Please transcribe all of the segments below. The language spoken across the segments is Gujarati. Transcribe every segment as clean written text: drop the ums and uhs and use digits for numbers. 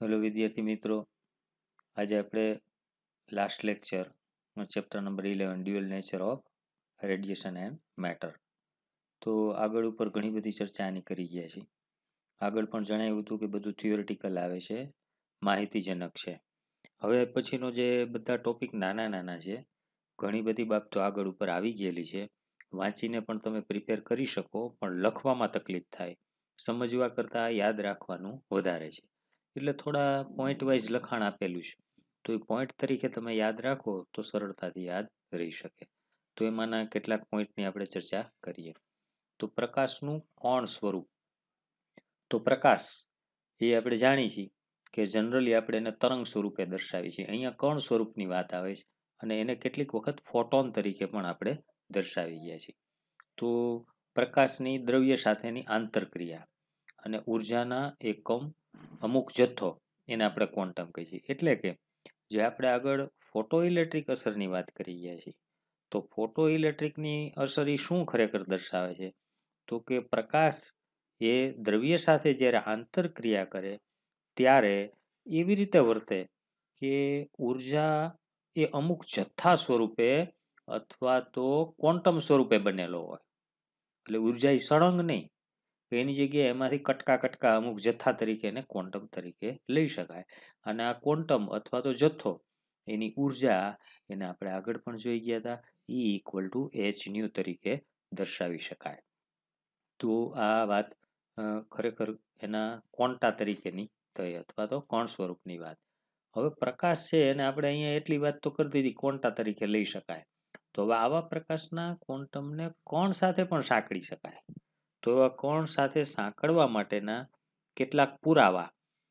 હેલો વિદ્યાર્થી મિત્રો, આજે આપણે last lecture chapter number 11 dual nature of radiation and matter. તો આગળ ઉપર ઘણી બધી ચર્ચા આની કરી ગયા છે. આગળ પણ જણાવ્યું હતું કે બધું થિયોરિટિકલ આવે છે, માહિતીજનક છે. હવે પછીનો જે બધા ટોપિક નાના નાના છે, ઘણી બધી બાબતો આગળ ઉપર આવી ગયેલી છે. વાંચીને પણ તમે પ્રિપેર કરી શકો, પણ લખવામાં તકલીફ થાય. સમજવા કરતાં યાદ રાખવાનું વધારે છે. એટલે થોડા પોઈન્ટ વાઇઝ લખાણ આપેલું છે, તો એ પોઈન્ટ તરીકે તમે યાદ રાખો તો સરળતાથી યાદ રહી શકે. તો એમાંના કેટલાક પોઈન્ટની આપણે ચર્ચા કરીએ. તો પ્રકાશનું કોણ સ્વરૂપ. તો પ્રકાશ એ આપણે જાણીએ છીએ કે જનરલી આપણે એને તરંગ સ્વરૂપે દર્શાવીએ છીએ. અહીંયા કણ સ્વરૂપની વાત આવે છે અને એને કેટલીક વખત ફોટોન તરીકે પણ આપણે દર્શાવી ગયા છીએ. તો પ્રકાશની દ્રવ્ય સાથેની આંતરક્રિયા અને ઉર્જાના એકમ અમુક જથ્થો એને આપણે ક્વોન્ટમ કહીએ છીએ. એટલે કે જે આપણે આગળ ફોટો ઇલેક્ટ્રિક અસરની વાત કરી ગયા છીએ, તો ફોટો ઇલેક્ટ્રિકની અસર એ શું ખરેખર દર્શાવે છે? તો કે પ્રકાશ એ દ્રવ્ય સાથે જ્યારે આંતરક્રિયા કરે ત્યારે એવી રીતે વર્તે કે ઉર્જા એ અમુક જથ્થા સ્વરૂપે અથવા તો ક્વોન્ટમ સ્વરૂપે બનેલો હોય. એટલે ઉર્જા એ સળંગ નહીં, એની જગ્યાએ એમાંથી કટકા કટકા અમુક જથ્થા તરીકે એને ક્વોન્ટમ તરીકે લઈ શકાય. અને આ ક્વોન્ટમ અથવા તો જથ્થો એની ઉર્જા એને આપણે આગળ પણ જોઈ ગયા હતા, E equal to h new તરીકે દર્શાવી શકાય. તો આ વાત ખરેખર એના ક્વોન્ટા તરીકેની થઈ અથવા તો કણ સ્વરૂપની વાત. હવે પ્રકાશ છે એને આપણે અહીંયા એટલી વાત તો કરી દીધી, ક્વોન્ટા તરીકે લઈ શકાય. તો હવે આવા પ્રકાશના ક્વોન્ટમને કણ સાથે પણ સાંકળી શકાય. તો એવા કણ સાથે સાંકળવા માટેના કેટલાક પુરાવા,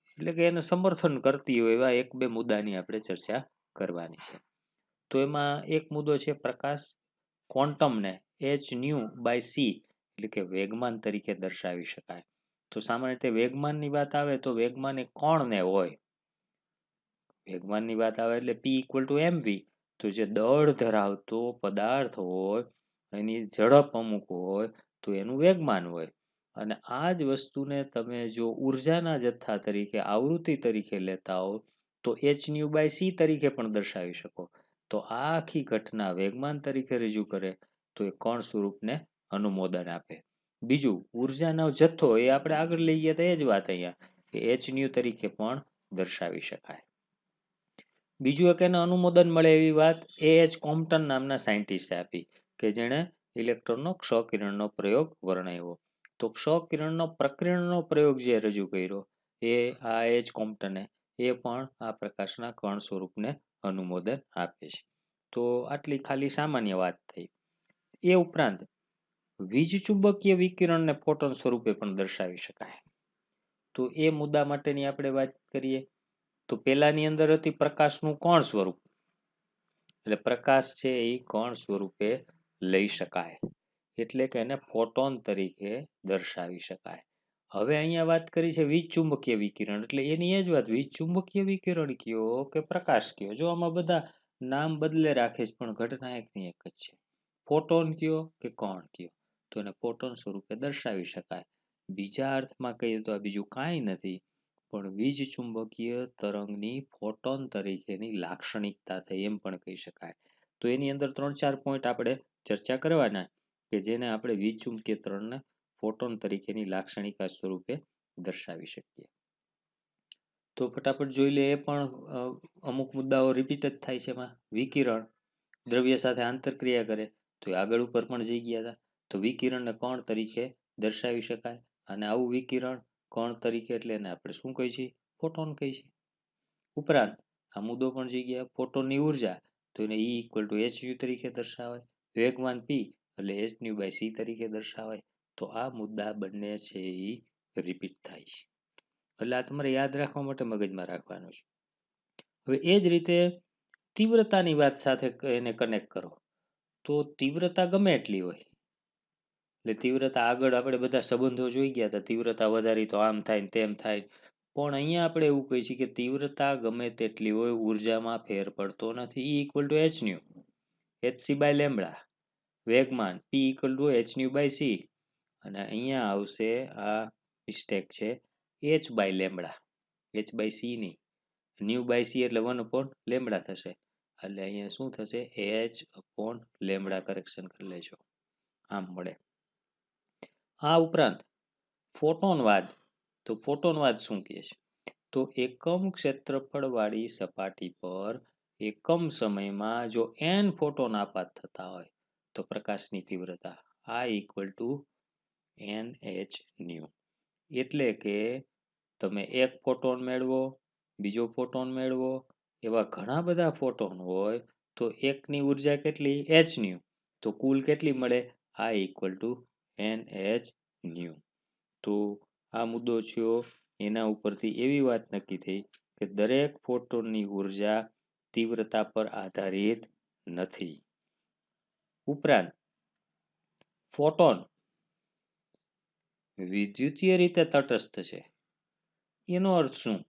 એટલે કે એને સમર્થન કરતી હોય એવા એક બે મુદ્દાની આપણે ચર્ચા કરવાની છે. તો એમાં એક મુદ્દો છે પ્રકાશ ક્વોન્ટમને એચ ન્યુ બાય સી એટલે કે વેગમાન તરીકે દર્શાવી શકાય. તો સામાન્ય રીતે વેગમાનની વાત આવે તો વેગમાન એ કણને હોય. વેગમાનની વાત આવે એટલે P ઇક્વલ ટુ mv. તો જે દળ ધરાવતો પદાર્થ હોય એની ઝડપ અમુક હોય તો એનું વેગમાન હોય. અને આ જ વસ્તુને તમે જો ઉર્જાના જથ્થા તરીકે આવૃત્તિ તરીકે લેતા હો તો એચ ન્યુ બાય સી તરીકે પણ દર્શાવી શકો. તો આ આખી ઘટના વેગમાન તરીકે રજૂ કરે તો એ કણ સ્વરૂપને અનુમોદન આપે. બીજું, ઉર્જાનો જથ્થો એ આપણે આગળ લઈ ગયા હતા એ જ વાત અહીંયા કે એચ ન્યુ તરીકે પણ દર્શાવી શકાય. બીજું એક એને અનુમોદન મળે એવી વાત એ એચ કોમ્પટન નામના સાયન્ટિસ્ટે આપી કે જેણે ઇલેક્ટ્રોનનો ક્ષ-કિરણનો પ્રયોગ વર્ણવ્યો. તો ક્ષ-કિરણનો પ્રકિરણનો પ્રયોગ જે રજૂ કર્યો એ આ એચ કોમ્પટને, એ પણ આ પ્રકાશના કણ સ્વરૂપને અનુમોદન આપે છે. તો આટલી ખાલી સામાન્ય વાત થઈ. એ ઉપરાંત વીજ ચુંબકીય વિકિરણને ફોટોન સ્વરૂપે પણ દર્શાવી શકાય. તો એ મુદ્દા માટેની આપણે વાત કરીએ. તો પેલાની અંદર હતી પ્રકાશનું કણ સ્વરૂપ, એટલે પ્રકાશ છે એ કણ સ્વરૂપે લઈ શકાય, એટલે કે એને ફોટોન તરીકે દર્શાવી શકાય. હવે અહીંયા વાત કરી છે વીજ ચુંબકીય વિકિરણ, એટલે એની એ જ વાત, વીજ ચુંબકીય વિકિરણ કયો કે પ્રકાશ કયો, જો આમાં બધા નામ બદલે રાખે છે પણ ઘટના એકની એક જ છે. ફોટોન કયો કે કણ કયો, તો એને ફોટોન સ્વરૂપે દર્શાવી શકાય. બીજા અર્થમાં કહીએ તો આ બીજું કાંઈ નથી પણ વીજ ચુંબકીય તરંગની ફોટોન તરીકેની લાક્ષણિકતા થઈ એમ પણ કહી શકાય. તો એની અંદર 3-4 પોઈન્ટ આપણે ચર્ચા કરવાના કે જેને આપણે વીજ ચુંબકીય તરંગને ફોટોન તરીકેની લાક્ષણિકતા સ્વરૂપે દર્શાવી શકીએ. તો ફટાફટ જોઈ લે. એ પણ અમુક મુદ્દાઓ રિપીટ જ થાય છે એમાં. વિકિરણ દ્રવ્ય સાથે આંતરક્રિયા કરે તો આગળ ઉપર પણ જઈ ગયા હતા. તો વિકિરણને કણ તરીકે દર્શાવી શકાય અને આવું વિકિરણ કણ તરીકે એટલે એને આપણે શું કહીએ છીએ? ફોટોન કહીએ છીએ. ઉપરાંત આ મુદ્દો પણ જઈ ગયા ફોટોનની ઉર્જા, તો એને E equal to H U તરીકે દર્શાવાય. વેગમાન P એટલે એચ ન્યુ બાય સી તરીકે દર્શાવાય. તો આ મુદ્દા બંને છે એ રિપીટ થાય છે, એટલે આ તમારે યાદ રાખવા માટે મગજમાં રાખવાનું છે. હવે એ જ રીતે તીવ્રતાની વાત સાથે એને કનેક્ટ કરો તો તીવ્રતા ગમે એટલી હોય, એટલે તીવ્રતા આગળ આપણે બધા સંબંધો જોઈ ગયા હતા, તીવ્રતા વધારી તો આમ થાય ને તેમ થાય. પણ અહીંયા આપણે એવું કહીએ છીએ કે તીવ્રતા ગમે તેટલી હોય ઉર્જામાં ફેર પડતો નથી. E equal to h nu h c by lambda. વેગમાન P equal to h nu by c, અને અહીંયા આવશે આ મિસ્ટેક છે h by lambda. h by c નહીં, ન્યુ બાય સી એટલે 1/λ થશે, એટલે અહીંયા શું થશે, h/λ કરેક્શન કરી લેજો, આમ મળે. આ ઉપરાંત ફોટોનવાદ, તો ફોટોનવાદ શું કહે છે, તો એકમ ક્ષેત્રફળવાળી સપાટી પર એકમ સમયમાં જો n ફોટોન આપાત થતા હોય તો પ્રકાશની તીવ્રતા I = Nhν. એટલે કે તમે એક ફોટોન મેળવો, બીજો ફોટોન મેળવો, એવા ઘણા બધા ફોટોન હોય તો એકની ઉર્જા કેટલી, hν, તો કુલ કેટલી મળે, I = Nhν. તો આ મુદ્દો છે, એના ઉપરથી એવી વાત નક્કી થઈ કે દરેક ફોટોનની ઉર્જા તીવ્રતા પર આધારિત નથી. ઉપરાંત ફોટોન વિદ્યુતીય રીતે તટસ્થ છે. એનો અર્થ શું,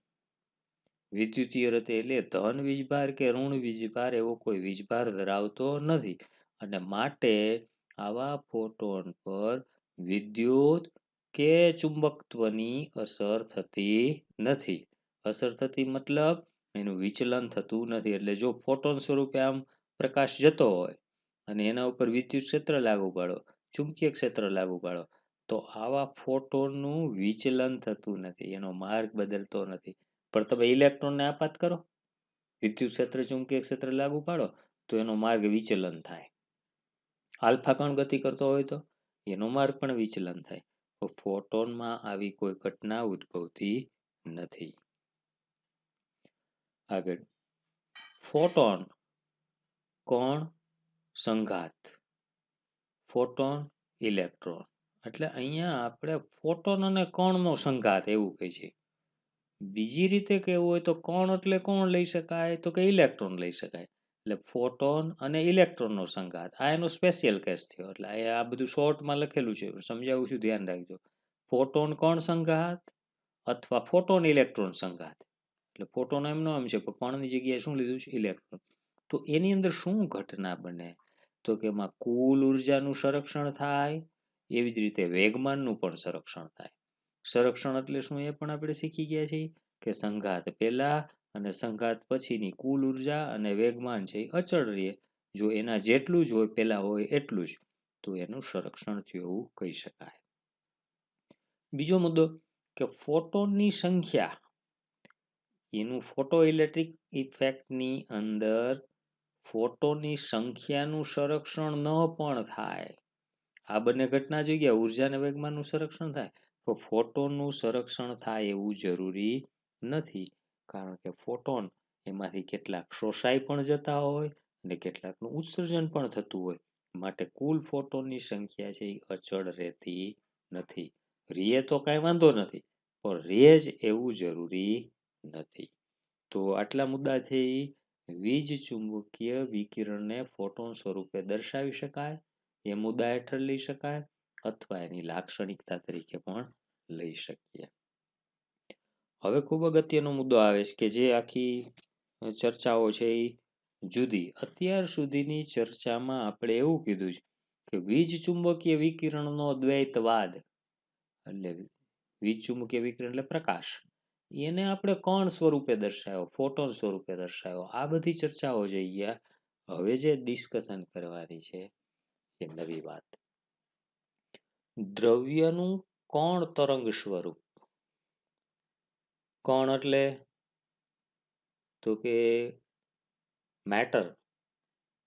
વિદ્યુતીય રીતે એટલે ધન વીજભાર કે ઋણ વીજભાર એવો કોઈ વીજભાર ધરાવતો નથી, અને માટે આવા ફોટોન પર વિદ્યુત કે ચુંબકત્વની અસર થતી નથી. અસર થતી મતલબ એનું વિચલન થતું નથી. એટલે જો ફોટોન સ્વરૂપે આમ પ્રકાશ જતો હોય અને એના ઉપર વિદ્યુત ક્ષેત્ર લાગુ પાડો, ચુંબકીય ક્ષેત્ર લાગુ પાડો, તો આવા ફોટોનનું વિચલન થતું નથી, એનો માર્ગ બદલતો નથી. પણ તમે ઇલેક્ટ્રોનને આપાત કરો, વિદ્યુત ક્ષેત્ર ચુંબકીય ક્ષેત્ર લાગુ પાડો તો એનો માર્ગ વિચલન થાય. આલ્ફા કણ ગતિ કરતો હોય તો એનો માર્ગ પણ વિચલન થાય. તો ફોટોનમાં આવી કોઈ ઘટના ઉદ્ભવતી નથી. આગળ ફોટોન કણ સંઘાત, ફોટોન ઇલેક્ટ્રોન, એટલે અહીંયા આપણે ફોટોન અને કણનો સંઘાત એવું કહે છે. બીજી રીતે કહેવું હોય તો કણ એટલે કોણ લઈ શકાય, તો કે ઇલેક્ટ્રોન લઈ શકાય. એટલે ફોટોન અને ઇલેક્ટ્રોનનો સંઘાત, આ એનો સ્પેશિયલ કેસ થયો. એટલે આ બધું શોર્ટમાં લખેલું છે, સમજાવું છું, ધ્યાન રાખજો. ફોટોન કણ સંઘાત અથવા ફોટોન ઇલેક્ટ્રોન સંઘાત. એટલે ફોટોન એમનો એમ છે, પણ કણની જગ્યાએ શું લીધું છે, ઇલેક્ટ્રોન. તો એની અંદર શું ઘટના બને, તો કે એમાં કુલ ઉર્જાનું સંરક્ષણ થાય, એવી જ રીતે વેગમાનનું પણ સંરક્ષણ થાય. સંરક્ષણ એટલે શું એ પણ આપણે શીખી ગયા છીએ કે સંઘાત પહેલા અને સંઘાત પછીની કુલ ઉર્જા અને વેગમાન છે એ અચળ રહે. જો એના જેટલું જ હોય, પહેલા હોય એટલું જ, તો એનું સંરક્ષણ થયું એવું કહી શકાય. બીજો મુદ્દો કે ફોટોનની સંખ્યા, એનું ફોટો ઇલેક્ટ્રિક ઇફેક્ટની અંદર ફોટોનની સંખ્યાનું સંરક્ષણ ન પણ થાય. આ બંને ઘટના જોઈ ગયા, ઉર્જા અને વેગમાનનું સંરક્ષણ થાય, તો ફોટોનનું સંરક્ષણ થાય એવું જરૂરી નથી. કારણ કે ફોટોન એમાંથી કેટલાક શોષાઈ પણ જતા હોય અને કેટલાકનું ઉત્સર્જન પણ થતું હોય. માટે કુલ ફોટોનની સંખ્યા છે એ અચળ રહેતી નથી. રીએ તો કાંઈ વાંધો નથી, પણ રે જ એવું જરૂરી નથી. તો આટલા મુદ્દાથી વીજ ચુંબકીય વિકિરણને ફોટોન સ્વરૂપે દર્શાવી શકાય, એ મુદ્દા હેઠળ લઈ શકાય, અથવા એની લાક્ષણિકતા તરીકે પણ લઈ શકીએ. હવે ખૂબ અગત્યનો મુદ્દો આવે છે કે જે આખી ચર્ચાઓ છે એ જુદી. અત્યાર સુધીની ચર્ચામાં આપણે એવું કીધું છે કે વીજ ચુંબકીય વિકિરણનો દ્વૈતવાદ, એટલે વીજ ચુંબકીય વિકિરણ એટલે પ્રકાશ, એને આપણે કણ સ્વરૂપે દર્શાવ્યો, ફોટોન સ્વરૂપે દર્શાવ્યો. આ બધી ચર્ચાઓ જઈ ગયા. હવે જે ડિસ્કશન કરવાની છે એ નવી વાત, દ્રવ્યનું કણ તરંગ સ્વરૂપ. કણ એટલે તો કે મેટર,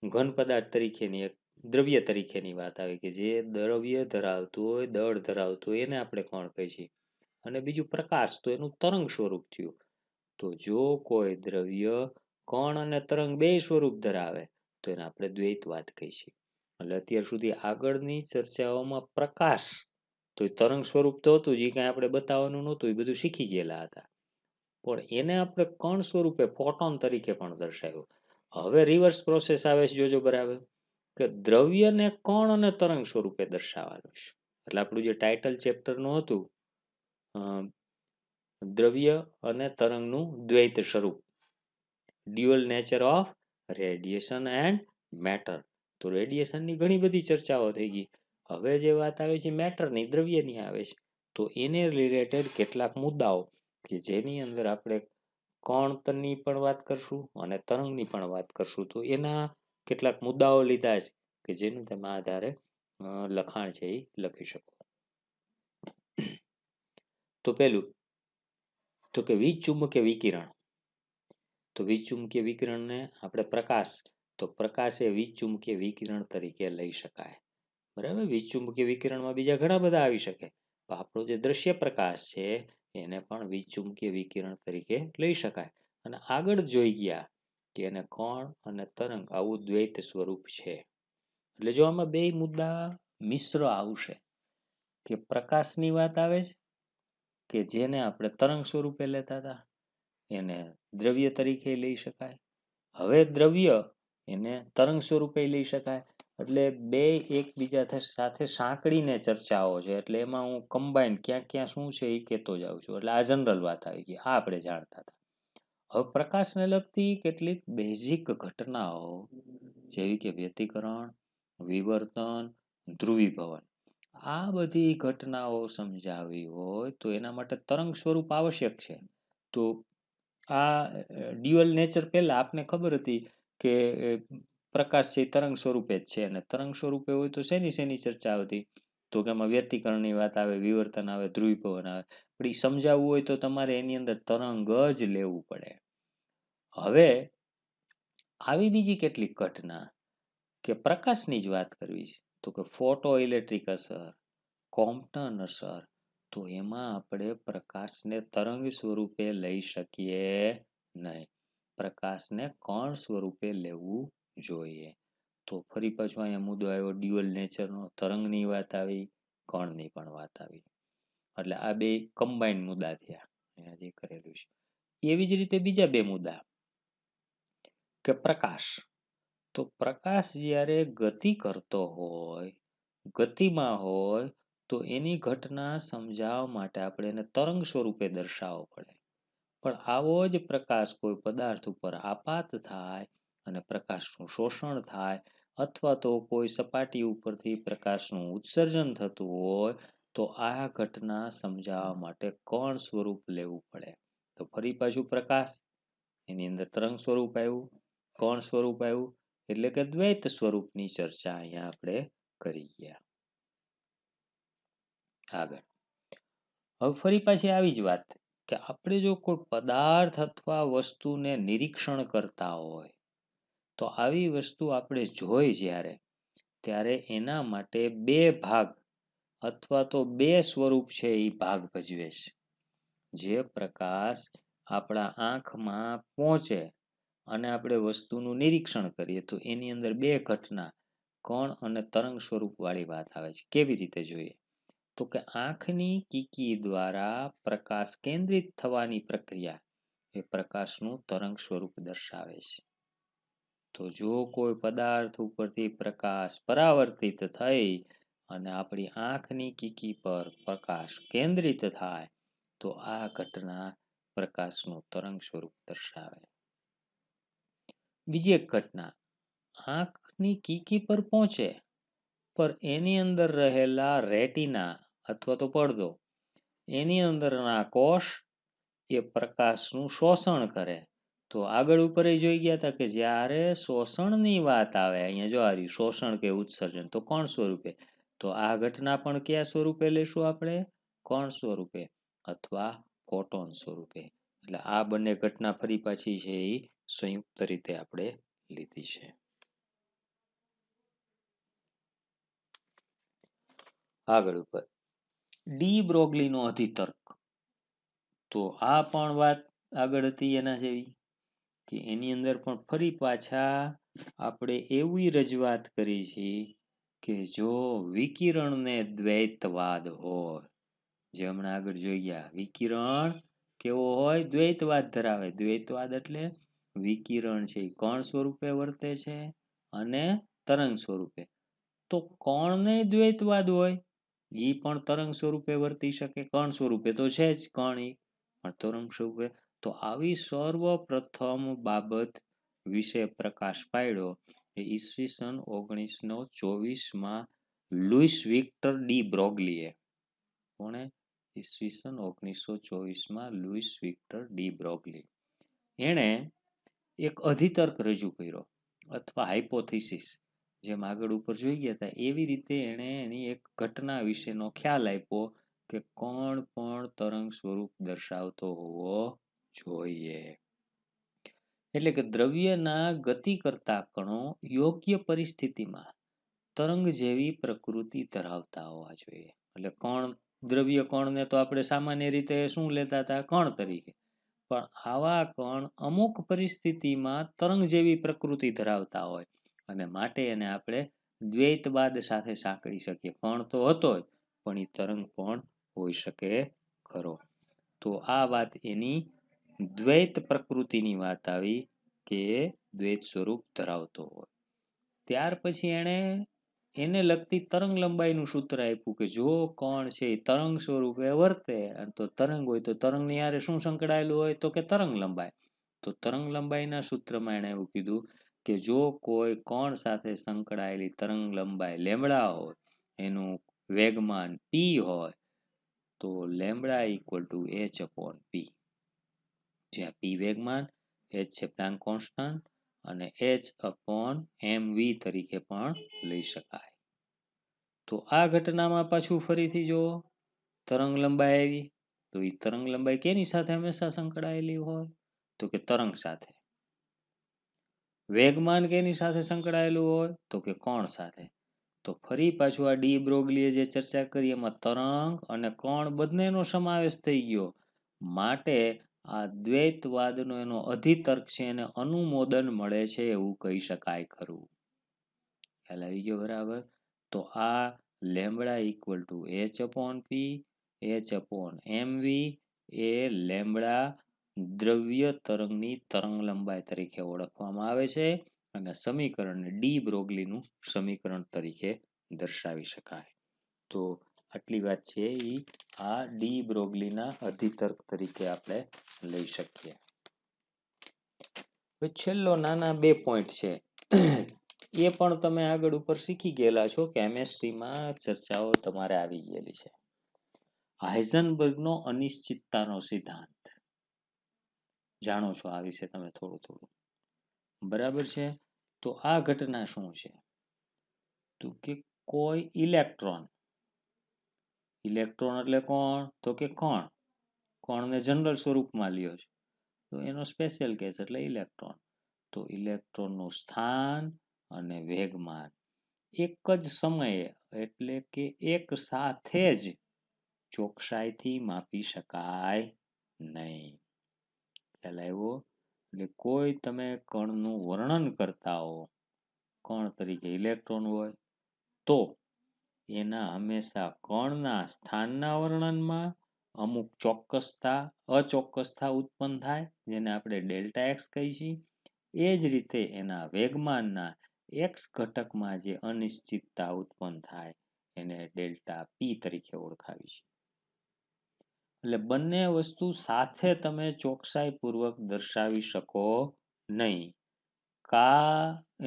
ઘન પદાર્થ તરીકેની, એક દ્રવ્ય તરીકેની વાત આવે કે જે દ્રવ્ય ધરાવતું હોય, દળ ધરાવતું હોય, એને આપણે કણ કહીએ છીએ. અને બીજું પ્રકાશ, તો એનું તરંગ સ્વરૂપ થયું. તો જો કોઈ દ્રવ્ય કણ અને તરંગ બે સ્વરૂપ ધરાવે તો એને આપણે દ્વૈતવાદ કહીએ છીએ. એટલે અત્યાર સુધી આગળની ચર્ચાઓમાં પ્રકાશ તો એ તરંગ સ્વરૂપ તો હતું, જે કાંઈ આપણે બતાવવાનું નહોતું, એ બધું શીખી ગયેલા હતા. પણ એને આપણે કણ સ્વરૂપે ફોટોન તરીકે પણ દર્શાવ્યું. હવે રિવર્સ પ્રોસેસ આવે છે, જોજો બરાબર, કે દ્રવ્યને કણ અને તરંગ સ્વરૂપે દર્શાવવાનું છે. એટલે આપણું જે ટાઇટલ ચેપ્ટરનું હતું, દ્રવ્ય અને તરંગનું દ્વૈત સ્વરૂપ, dual nature of radiation and matter. તો રેડિયેશનની ઘણી બધી ચર્ચાઓ થઈ ગઈ. હવે જે વાત આવે છે મેટરની, દ્રવ્યની આવે છે. તો એને રિલેટેડ કેટલાક મુદ્દાઓ કે જેની અંદર આપણે કણની પણ વાત કરશું અને તરંગની પણ વાત કરશું. તો એના કેટલાક મુદ્દાઓ લીધા છે કે જેનું તમે આધારે લખાણ છે એ લખી શકો. તો પેલું તો કે વીજ ચુંબકીય વિકિરણ. તો વીજ ચુંબકીય વિકિરણને આપણે પ્રકાશ, તો પ્રકાશ એ વીજ ચુંબકીય વિકિરણ તરીકે લઈ શકાય. બરાબર. વીજ ચુંબકીય વિકિરણમાં બીજા ઘણા બધા આવી શકે. તો આપણો જે દ્રશ્ય પ્રકાશ છે એને પણ વીજ ચુંબકીય વિકિરણ તરીકે લઈ શકાય. અને આગળ જોઈ ગયા કે એને કણ અને તરંગ આવું દ્વૈત સ્વરૂપ છે. એટલે જો આમાં બે મુદ્દા મિશ્ર આવશે કે પ્રકાશની વાત આવે છે કે જેને આપણે તરંગ સ્વરૂપે લેતા હતા એને દ્રવ્ય તરીકે લઈ શકાય. હવે દ્રવ્ય એને તરંગ સ્વરૂપે લઈ શકાય. એટલે બે એકબીજા સાથે સાંકળીને ચર્ચાઓ છે. એટલે એમાં હું કમ્બાઈન ક્યાં ક્યાં શું છે એ કહેતો જાઉં છું. એટલે આ જનરલ વાત આવી ગઈ, આ આપણે જાણતા હતા. હવે પ્રકાશને લગતી કેટલીક બેઝિક ઘટનાઓ જેવી કે વ્યતિકરણ, વિવર્તન, ધ્રુવીભવન, આ બધી ઘટનાઓ સમજાવી હોય તો એના માટે તરંગ સ્વરૂપ આવશ્યક છે. તો આ ડ્યુઅલ નેચર પહેલા આપને ખબર હતી કે પ્રકાશ છે તરંગ સ્વરૂપે જ છે, અને તરંગ સ્વરૂપે હોય તો શેની ચર્ચા આવતી? તો કે એમાં વ્યતિકરણની વાત આવે, વિવર્તન આવે, ધ્રુવીભવન આવે. પણ એ સમજાવવું હોય તો તમારે એની અંદર તરંગ જ લેવું પડે. હવે આવી બીજી કેટલીક ઘટના કે પ્રકાશની જ વાત કરવી છે તો કે ફોટો ઇલેક્ટ્રિક અસર, કોમ્પટન અસર. તો એમાં આપણે પ્રકાશને તરંગ સ્વરૂપે લઈ શકીએ નહીં. પ્રકાશને કણ સ્વરૂપે લેવું જોઈએ. તો ફરી પાછું અહીંયા મુદ્દો આવ્યો ડ્યુઅલ નેચરનો. તરંગની વાત આવી, કણની પણ વાત આવી. એટલે આ બે કમ્બાઈન મુદ્દા થયા અહીંયા જે કરેલું છે. એવી જ રીતે બીજા બે મુદ્દા કે પ્રકાશ. તો પ્રકાશ જ્યારે ગતિ કરતો હોય, ગતિમાં હોય, તો એની ઘટના સમજાવવા માટે આપણે એને તરંગ સ્વરૂપે દર્શાવવો પડે. પણ આવો જ પ્રકાશ કોઈ પદાર્થ ઉપર આપાત થાય અને પ્રકાશનું શોષણ થાય, અથવા તો કોઈ સપાટી ઉપરથી પ્રકાશનું ઉત્સર્જન થતું હોય, તો આ ઘટના સમજાવવા માટે કણ સ્વરૂપ લેવું પડે. તો ફરી પાછું પ્રકાશ, એની અંદર તરંગ સ્વરૂપ આવ્યું, કણ સ્વરૂપ આવ્યું. એટલે કે દ્વૈત સ્વરૂપની ચર્ચા અહીંયા આપણે કરી ગયા. આગળ હવે ફરી પાછી આવી જ વાત કે આપણે જો કોઈ પદાર્થ અથવા વસ્તુને નિરીક્ષણ કરતા હોય તો આવી વસ્તુ આપણે જોઈ જ્યારે ત્યારે એના માટે બે ભાગ અથવા તો બે સ્વરૂપ છે એ ભાગ ભજવે છે. જે પ્રકાશ આપણા આંખમાં પહોંચે અને આપણે વસ્તુનું નિરીક્ષણ કરીએ તો એની અંદર બે ઘટના કણ અને તરંગ સ્વરૂપ વાળી વાત આવે છે. કેવી રીતે જોઈએ? તો કે આંખની કીકી દ્વારા પ્રકાશ કેન્દ્રિત થવાની પ્રક્રિયા એ પ્રકાશનું તરંગ સ્વરૂપ દર્શાવે છે. તો જો કોઈ પદાર્થ ઉપરથી પ્રકાશ પરાવર્તિત થઈ અને આપણી આંખની કીકી પર પ્રકાશ કેન્દ્રિત થાય તો આ ઘટના પ્રકાશનું તરંગ સ્વરૂપ દર્શાવે. બીજી એક ઘટના આંખની કીકી પર પહોંચે પર એની અંદર રહેલા રેટિના અથવા તો પડદો, એની અંદરના કોષ એ પ્રકાશનું શોષણ કરે. તો આગળ ઉપર જોઈ ગયા હતા કે જ્યારે શોષણની વાત આવે, અહીંયા જો આ શોષણ કે ઉત્સર્જન, તો કણ સ્વરૂપે. તો આ ઘટના પણ કયા સ્વરૂપે લેશું આપણે? કણ સ્વરૂપે અથવા ફોટોન સ્વરૂપે. એટલે આ બંને ઘટના ફરી પાછી છે એ સંયુક્ત રીતે આપણે લીધી છે. આગળ ઉપર ડી બ્રોગલીનો અધિતર્ક. તો આ પણ વાત આગળ હતી એના જેવી કે એની અંદર પણ ફરી પાછા આપણે એવી રજૂઆત કરી છે કે જો વિકિરણને દ્વૈતવાદ હોય, જે હમણાં આગળ જોઈ ગયા, વિકિરણ કેવો હોય? દ્વૈતવાદ ધરાવે. દ્વૈતવાદ એટલે વિકિરણ છે એ કણ સ્વરૂપે વર્તે છે અને તરંગ સ્વરૂપે. તો કણને દ્વૈતવાદ હોય, એ પણ તરંગ સ્વરૂપે વર્તી શકે. કણ સ્વરૂપે તો છે જ કણ, એ પણ તરંગ સ્વરૂપે. તો આવી સર્વપ્રથમ બાબત વિશે પ્રકાશ પાડ્યો એ ઈસવીસન 1924 માં લુઈસ વિક્ટર ડી બ્રોગલીએ. કોણે? ઈસવીસન 1924 લુઈસ વિક્ટર ડી બ્રોગલી એણે એક અધિતર્ક રજૂ કર્યો અથવા હાઇપોથિસિસ, જેમ આગળ ઉપર જોઈ ગયા હતા એવી રીતે એણે એની એક ઘટના વિશેનો ખ્યાલ આપ્યો કે કોણ પણ તરંગ સ્વરૂપ દર્શાવતો હોવો જોઈએ. એટલે કે દ્રવ્યના ગતિ કરતા કણો યોગ્ય પરિસ્થિતિમાં તરંગ જેવી પ્રકૃતિ ધરાવતા હોવા જોઈએ. એટલે દ્રવ્ય કણને તો આપણે સામાન્ય રીતે શું લેતા હતા? કણ તરીકે. પણ આવા કણ અમુક પરિસ્થિતિમાં તરંગ જેવી પ્રકૃતિ ધરાવતા હોય અને માટે એને આપણે દ્વૈતવાદ સાથે સાંકળી શકીએ. કણ તો હતો જ, પણ એ તરંગ પણ હોઈ શકે ખરો. તો આ વાત એની દ્વૈત પ્રકૃતિની વાત આવી કે દ્વૈત સ્વરૂપ ધરાવતો હોય. ત્યાર પછી એને લગતી તરંગ લંબાઈનું સૂત્ર આપ્યું કે જો કણ છે એ તરંગ સ્વરૂપે વર્તે તો તરંગ હોય તો તરંગની હારે શું સંકળાયેલું હોય? તો કે તરંગ લંબાઈ. તો તરંગ લંબાઈના સૂત્રમાં એણે એવું કીધું કે જો કોઈ કણ સાથે સંકળાયેલી તરંગ લંબાઈ લેમ્બડા હોય, એનું વેગમાન p હોય, તો લેમ્બડા ઇક્વલ ટુ h/p, જ્યાં p વેગમાન, h છે પ્લાન્ક કોન્સ્ટન્ટ અને h/mv તરીકે પણ લઈ શકાય. તો આ ઘટનામાં પાછું ફરીથી જો તરંગ લંબાઈ આવી તો એ તરંગ લંબાઈ કેની સાથે હંમેશા સંકળાયેલી હોય? તો કે તરંગ સાથે. વેગમાન કેની સાથે સંકળાયેલું હોય? તો કે કણ સાથે. તો ફરી પાછું આ ડી બ્રોગલીએ જે ચર્ચા કરી એમાં તરંગ અને કણ બંનેનો સમાવેશ થઈ ગયો. માટે આ દ્વૈતવાદનો એનો અધિતર્ક છે એને અનુમોદન મળે છે એવું કહી શકાય ખરું. ખ્યાલ આવી ગયો બરાબર? તો આ lambda equal to h/p, h/mv A lambda દ્રવ્ય તરંગની તરંગ લંબાઈ તરીકે ઓળખવામાં આવે છે અને સમીકરણને ડી બ્રોગલીનું સમીકરણ તરીકે દર્શાવી શકાય. તો આટલી વાત છે એ આ ડી બ્રોગલીના અધિતર્ક તરીકે આપણે લઈ શકીએ. છેલ્લો નાના 2 પોઈન્ટ છે એ પણ તમે આગળ ઉપર શીખી ગયેલા છો. કેમેસ્ટ્રીમાં ચર્ચાઓ તમારે આવી ગયેલી છે. હાઇઝનબર્ગનો અનિશ્ચિતતાનો સિદ્ધાંત જાણો છો આ વિશે તમે થોડું બરાબર છે? તો આ ઘટના શું છે? તો કે કોઈ ઇલેક્ટ્રોન એટલે કોણ? તો કે કણને જનરલ સ્વરૂપમાં લ્યો છે તો એનો સ્પેશિયલ કેસ એટલે ઇલેક્ટ્રોન. તો ઇલેક્ટ્રોનનું સ્થાન અને વેગમાન એક જ સમયે એટલે કે એક સાથે જ ચોકસાઈથી માપી શકાય નહીં. ખ્યાલ આવ્યો? એટલે કોઈ તમે કણનું વર્ણન કરતા હો, કણ તરીકે ઇલેક્ટ્રોન હોય, તો એના હંમેશા કણના સ્થાનના વર્ણનમાં અમુક અચોક્કસતા ઉત્પન્ન થાય, જેને આપણે ડેલ્ટા એક્સ કહી છીએ. એ જ રીતે એના વેગમાનના એક્સ ઘટકમાં જે અનિશ્ચિતતા ઉત્પન્ન થાય એને ડેલ્ટા પી તરીકે ઓળખાવી છે. એટલે બંને વસ્તુ સાથે તમે ચોકસાઈપૂર્વક દર્શાવી શકો નહીં.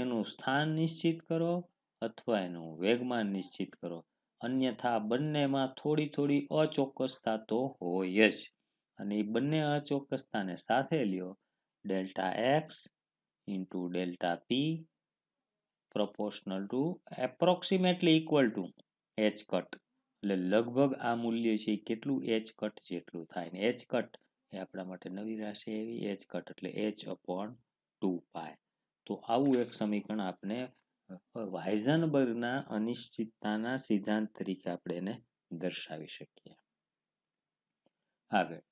એનું સ્થાન નિશ્ચિત કરો અથવા એનું વેગમાન નિશ્ચિત કરો, અન્યથા બંનેમાં થોડી અચોક્કસતા તો હોય જ. અને એ બંને અચોક્કસતાને સાથે લ્યો, delta x into delta P proportional to approximately equal to h cut. એટલે લગભગ આ મૂલ્ય છે કેટલું? h કટ જેટલું થાય. ને h કટ એ આપણા માટે નવી રાશિ એવી h કટ એટલે h/2π. તો આવું એક સમીકરણ આપણે હાઇઝનબર્ગના અનિશ્ચિતતાના સિદ્ધાંત તરીકે આપણે એને દર્શાવી શકીએ. આગળ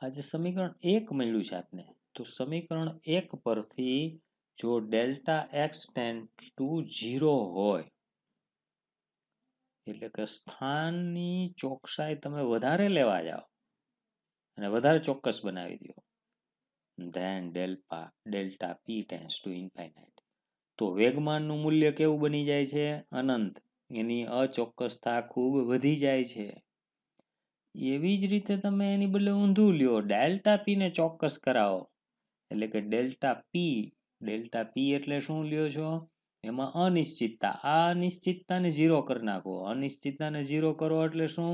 આજે સમીકરણ 1 મળ્યું છે આપને. તો સમીકરણ 1 પરથી જો ડેલ્ટા એક્સ ટેન્ડ્સ ટુ 0 હોય એટલે કે સ્થાનની ચોકસાઈ તમે વધારે લેવા જાઓ અને વધારે ચોક્કસ બનાવી દો, then delta p tends to infinite. તો વેગમાનનું મૂલ્ય કેવું બની જાય છે? અનંત. એની અચોક્કસતા ખૂબ વધી જાય છે. એવી જ રીતે તમે એની બદલે ઊંધું લ્યો, ડેલ્ટા પી ને ચોક્કસ કરાવો એટલે કે ડેલ્ટા પી એટલે શું લ્યો છો? એમાં અનિશ્ચિતતા. આ અનિશ્ચિતતાને 0 કરી નાખો. અનિશ્ચિતતાને 0 કરો એટલે શું?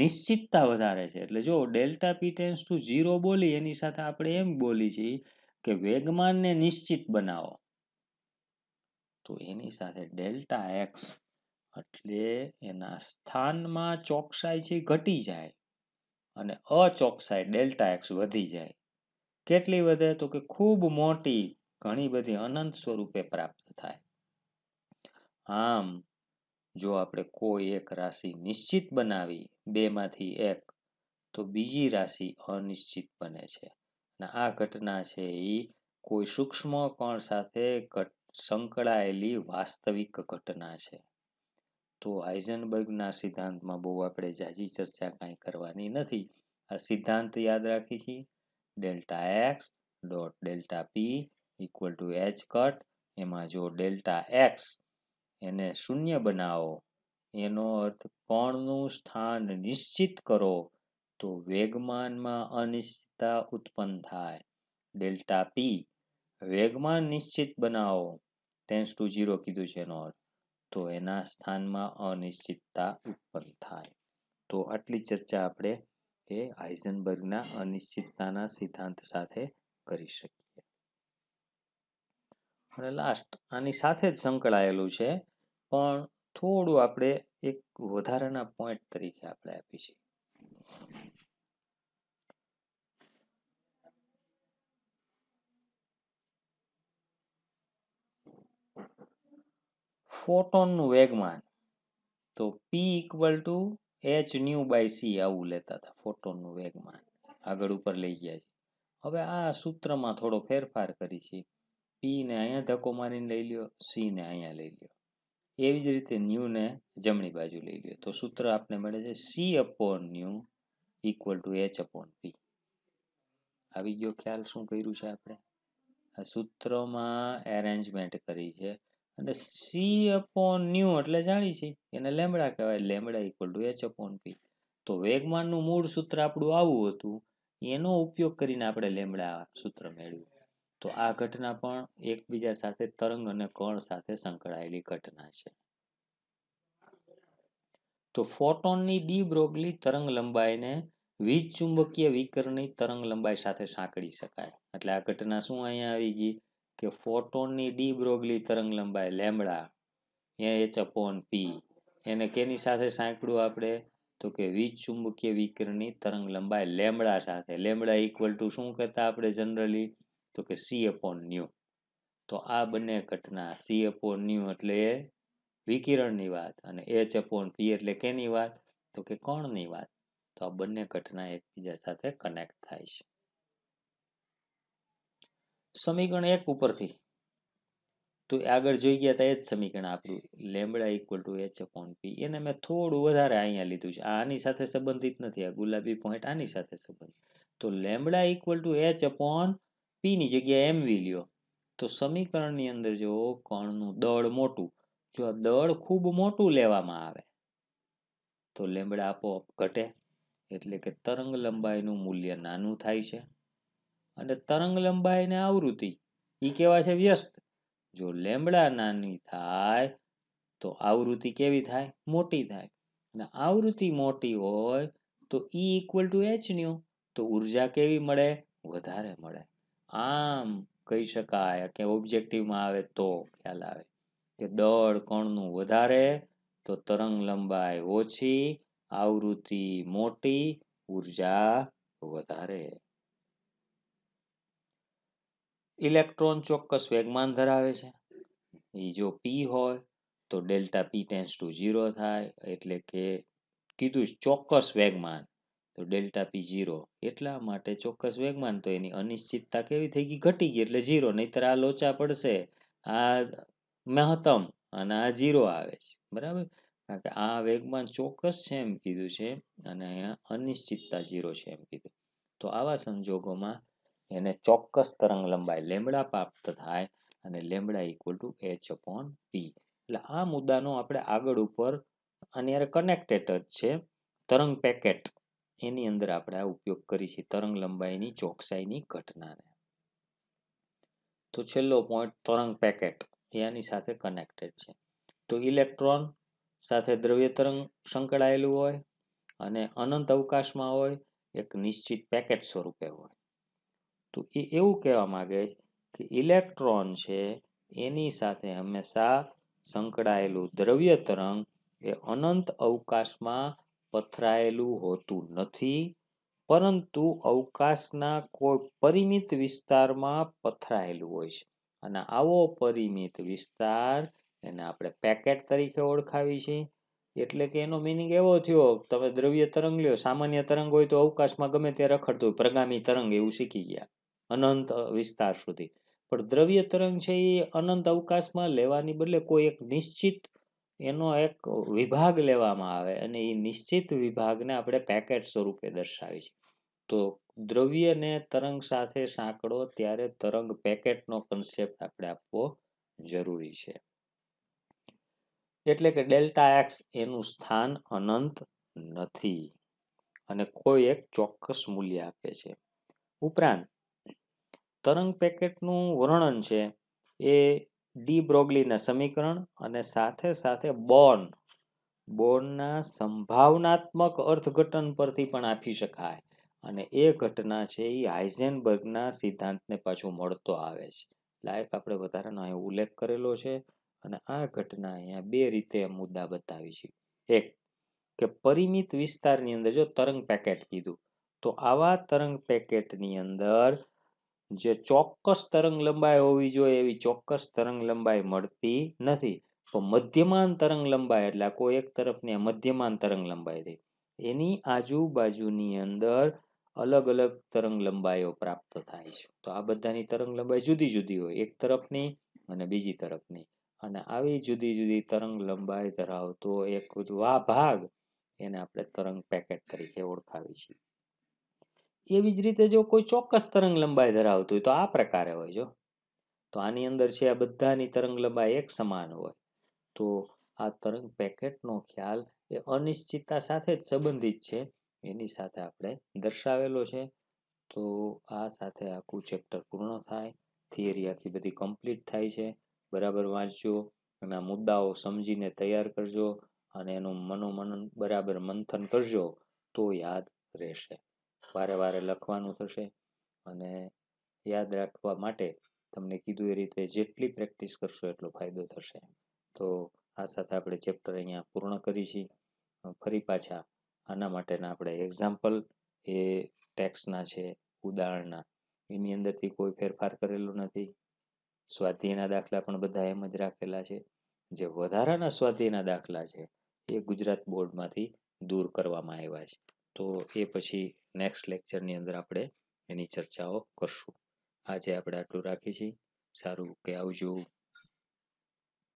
નિશ્ચિતતા વધારે છે. એટલે જો ડેલ્ટા પી ટેન્સ ટુ 0 બોલી એની સાથે આપણે એમ બોલી છીએ કે વેગમાનને નિશ્ચિત બનાવો. તો એની સાથે ડેલ્ટા એક્સ એટલે એના સ્થાનમાં ચોકસાઈ છે ઘટી જાય અને અચોકસાઈ ડેલ્ટા એક્સ વધી જાય. કેટલી વધે? તો કે ખૂબ મોટી, ઘણી બધી, અનંત સ્વરૂપે પ્રાપ્ત થાય. આમ જો આપણે કોઈ એક રાશિ નિશ્ચિત બનાવી બેમાંથી એક, તો બીજી રાશિ અનિશ્ચિત બને છે. અને આ ઘટના છે એ કોઈ સૂક્ષ્મ કણ સાથે સંકળાયેલી વાસ્તવિક ઘટના છે. તો હાઇઝનબર્ગના સિદ્ધાંતમાં બહુ આપણે ઝાઝી ચર્ચા કાંઈ કરવાની નથી. આ સિદ્ધાંત યાદ રાખી છીએ. Delta x dot delta P equal to H cut. એમાં જો ડેલ્ટા એક્સ એને શૂન્ય બનાવો, એનો અર્થ કણનું સ્થાન નિશ્ચિત કરો, તો વેગમાનમાં અનિશ્ચિતતા ઉત્પન્ન થાય. ડેલ્ટા પી વેગમાન નિશ્ચિત બનાવો, ટેન્સ ટુ 0 કીધું છે એનો અર્થ, તો એના સ્થાનમાં અનિશ્ચિતતા ઉત્પન્ન થાય. તો આટલી ચર્ચા આપણે એ હાઇઝનબર્ગના અનિશ્ચિતતાના સિદ્ધાંત સાથે કરી શકીએ. અને લાસ્ટ આની સાથે જ સંકળાયેલું છે, પણ થોડું આપણે એક વધારાના પોઈન્ટ તરીકે આપણે આપી છીએ. ફોટોનનું વેગમાન તો p equal to h nu by c આવું લેતા હતા. ફોટોનનું વેગમાન આગળ ઉપર લઈ ગયા છે. હવે આ સૂત્રમાં થોડો ફેરફાર કરી છે. પી ને અહીંયા ધક્કો મારીને લઈ લ્યો, સી ને અહીંયા લઈ લ્યો. એવી જ રીતે ન્યુ ને જમણી બાજુ લઈ લ્યો, તો સૂત્ર આપને મળે છે c upon nu equal to h upon p. આવી ગયો ખ્યાલ શું કર્યું છે આપણે? આ સૂત્રમાં એરેન્જમેન્ટ કરી છે. અને સી અપોન ન્યુ એટલે જાણી છે એને લેમડા કહેવાય. Lambda equal to h upon p. તો વેગમાનનું મૂળ સૂત્ર આપણું આવું હતું, એનો ઉપયોગ કરીને આપણે લેમડા સૂત્ર મેળવ્યું. તો આ ઘટના પણ એકબીજા સાથે તરંગ અને કણ સાથે સંકળાયેલી ઘટના છે. તો ફોટોનની ડી બ્રોગલી તરંગ લંબાઈને વીજ ચુંબકીય વિકિરણની તરંગ લંબાઈ સાથે સાંકળી શકાય. એટલે આ ઘટના શું અહીંયા આવી ગઈ કે ફોટોનની ડી બ્રોગલી તરંગ લંબાઈ લેમડા એચ અપોન પી, એને કેની સાથે સાંકળ્યું આપણે? તો કે વીજ ચુંબકીય વિકિરણની તરંગ લંબાઈ લેમડા સાથે. લેમડા ઇક્વલ ટુ શું કહેતા આપણે જનરલી? તો કે સી અપોન ન્યુ. તો આ બંને ઘટના સી અપોન ન્યુ એટલે એ વિકિરણની વાત, અને એચ અપોન પી એટલે કેની વાત? તો કે કણની વાત. તો આ બંને ઘટના એકબીજા સાથે કનેક્ટ થાય છે. સમીકરણ 1 ઉપરથી તો આગળ જોઈ ગયા હતા એ જ સમીકરણ આપણું lambda equal to h upon p. એને મેં થોડું વધારે અહીંયા લીધું છે. આની સાથે સંબંધિત નથી. આ ગુલાબી પોઈન્ટ આની સાથે સંબંધિત. તો lambda equal to h upon p ની જગ્યાએ એમવી લ્યો. તો સમીકરણની અંદર જો કણનું દળ મોટું, જો આ દળ ખૂબ મોટું લેવામાં આવે તો લેમડા આપોઆપ ઘટે. એટલે કે તરંગ લંબાઈનું મૂલ્ય નાનું થાય છે. અને તરંગ લંબાઈ ને આવૃત્તિ એ કેવા છે? વ્યસ્ત. જો લેમડા નાની થાય તો આવૃત્તિ કેવી થાય? મોટી થાય. અને આવૃત્તિ મોટી હોય તો E equal to h new, તો ઉર્જા કેવી મળે? વધારે મળે. આમ કહી શકાય કે ઓબ્જેક્ટિવમાં આવે તો ખ્યાલ આવે કે દળ કણનું વધારે તો તરંગ લંબાઈ ઓછી, આવૃત્તિ મોટી, ઉર્જા વધારે. ઇલેક્ટ્રોન ચોક્કસ વેગમાન ધરાવે છે. એ જો પી હોય તો ડેલ્ટા પી ટેન્સ ટુ 0 થાય. એટલે કે કીધું ચોક્કસ વેગમાન, તો ડેલ્ટા પી 0. એટલા માટે ચોક્કસ વેગમાન, તો એની અનિશ્ચિતતા કેવી થઈ ગઈ? ઘટી ગઈ. એટલે 0. નહીતર આ લોચા પડશે. આ મહત્તમ અને આ 0 આવે છે. બરાબર? કારણ કે આ વેગમાન ચોક્કસ છે એમ કીધું છે, અને અહીંયા અનિશ્ચિતતા 0 છે એમ કીધું. તો આવા સંજોગોમાં એને ચોક્કસ તરંગ લંબાઈ લેમડા પ્રાપ્ત થાય, અને lambda equal to h upon p. એટલે આ મુદ્દાનો આપણે આગળ ઉપર આની હારે કનેક્ટેડ છે તરંગ પેકેટ, એની અંદર આપણે આ ઉપયોગ કરી છે તરંગ લંબાઈની ચોકસાઈની ઘટનાને. તો છેલ્લો પોઈન્ટ તરંગ પેકેટ એની સાથે કનેક્ટેડ છે. તો ઇલેક્ટ્રોન સાથે દ્રવ્ય તરંગ સંકળાયેલું હોય અને અનંત અવકાશમાં હોય, એક નિશ્ચિત પેકેટ સ્વરૂપે હોય. તો એ એવું કહેવા માંગે કે ઇલેક્ટ્રોન છે એની સાથે હંમેશા સંકળાયેલું દ્રવ્ય તરંગ એ અનંત અવકાશમાં પથરાયેલું હોતું નથી, પરંતુ અવકાશના કોઈ પરિમિત વિસ્તારમાં પથરાયેલું હોય છે. અને આવો પરિમિત વિસ્તાર એને આપણે પેકેટ તરીકે ઓળખાવી છીએ. એટલે કે એનો મિનિંગ એવો થયો, તમે દ્રવ્ય તરંગ લ્યો, સામાન્ય તરંગ હોય તો અવકાશમાં ગમે ત્યાં રખડતું હોય, પ્રગામી તરંગ એવું શીખી ગયા અનંત વિસ્તાર સુધી. પણ દ્રવ્ય તરંગ છે એ અનંત અવકાશમાં લેવાની બદલે કોઈ એક નિશ્ચિત એનો એક વિભાગ લેવામાં આવે અને એ નિશ્ચિત વિભાગને આપણે પેકેટ સ્વરૂપે દર્શાવી છે. તો દ્રવ્યને તરંગ સાથે સાંકળો ત્યારે તરંગ પેકેટનો કન્સેપ્ટ આપણે આપવો જરૂરી છે. એટલે કે ડેલ્ટા એક્સ એનું સ્થાન અનંત નથી અને કોઈ એક ચોક્કસ મૂલ્ય આપે છે. ઉપરાંત તરંગ પેકેટનું વર્ણન છે એ ડી બ્રોગલીના સમીકરણ અને સાથે સાથે બોર્નના સંભાવનાત્મક અર્થઘટન પરથી પણ આપી શકાય. અને એ ઘટના છે એ હાઇઝેનબર્ગના સિદ્ધાંતને પાછું મળતો આવે છે. લાયક આપણે વધારાનો અહીં ઉલ્લેખ કરેલો છે. અને આ ઘટના અહીંયા બે રીતે મુદ્દા બતાવી છે. એક કે પરિમિત વિસ્તારની અંદર જો તરંગ પેકેટ કીધું, તો આવા તરંગ પેકેટની અંદર જે ચોક્કસ તરંગ લંબાઈ હોવી જોઈએ એવી ચોક્કસ તરંગ લંબાઈ મળતી નથી. તો મધ્યમાન તરંગ લંબાઈ એટલે કોઈ એક તરફની મધ્યમાન તરંગ લંબાઈ થઈ, એની આજુબાજુની અંદર અલગ અલગ તરંગ લંબાઈઓ પ્રાપ્ત થાય છે. તો આ બધાની તરંગ લંબાઈ જુદી જુદી હોય, એક તરફની અને બીજી તરફની. અને આવી જુદી જુદી તરંગ લંબાઈ ધરાવતો એક ભાગ એને આપણે તરંગ પેકેટ તરીકે ઓળખાવી છીએ. એવી જ રીતે જો કોઈ ચોક્કસ તરંગ લંબાઈ ધરાવતું હોય તો આ પ્રકારે હોય. જો તો આની અંદર છે આ બધાની તરંગ લંબાઈ એક સમાન હોય, તો આ તરંગ પેકેટનો ખ્યાલ એ અનિશ્ચિતતા સાથે જ સંબંધિત છે, એની સાથે આપણે દર્શાવેલો છે. તો આ સાથે આખું ચેપ્ટર પૂર્ણ થાય. થિયરી આખી બધી કમ્પ્લીટ થાય છે. બરાબર વાંચજો અને આ મુદ્દાઓ સમજીને તૈયાર કરજો અને એનું મનોમનન બરાબર મંથન કરજો તો યાદ રહેશે. વારે વારે લખવાનું થશે અને યાદ રાખવા માટે તમને કીધું એ રીતે જેટલી પ્રેક્ટિસ કરશો એટલો ફાયદો થશે. તો આ સાથે આપણે ચેપ્ટર અહીંયા પૂર્ણ કરી છીએ. ફરી પાછા આના માટેના આપણે એક્ઝામ્પલ એ ટેક્સ્ટના છે, ઉદાહરણના, એની અંદરથી કોઈ ફેરફાર કરેલો નથી. સ્વાધ્યાયના દાખલા પણ બધા એમ જ રાખેલા છે. જે વધારાના સ્વાધ્યાયના દાખલા છે એ ગુજરાત બોર્ડમાંથી દૂર કરવામાં આવ્યા છે. તો એ પછી નેક્સ્ટ લેક્ચરની અંદર આપણે એની ચર્ચાઓ કરશું. આજે આપણે આટલું રાખી છીએ. સારું કે આવજો.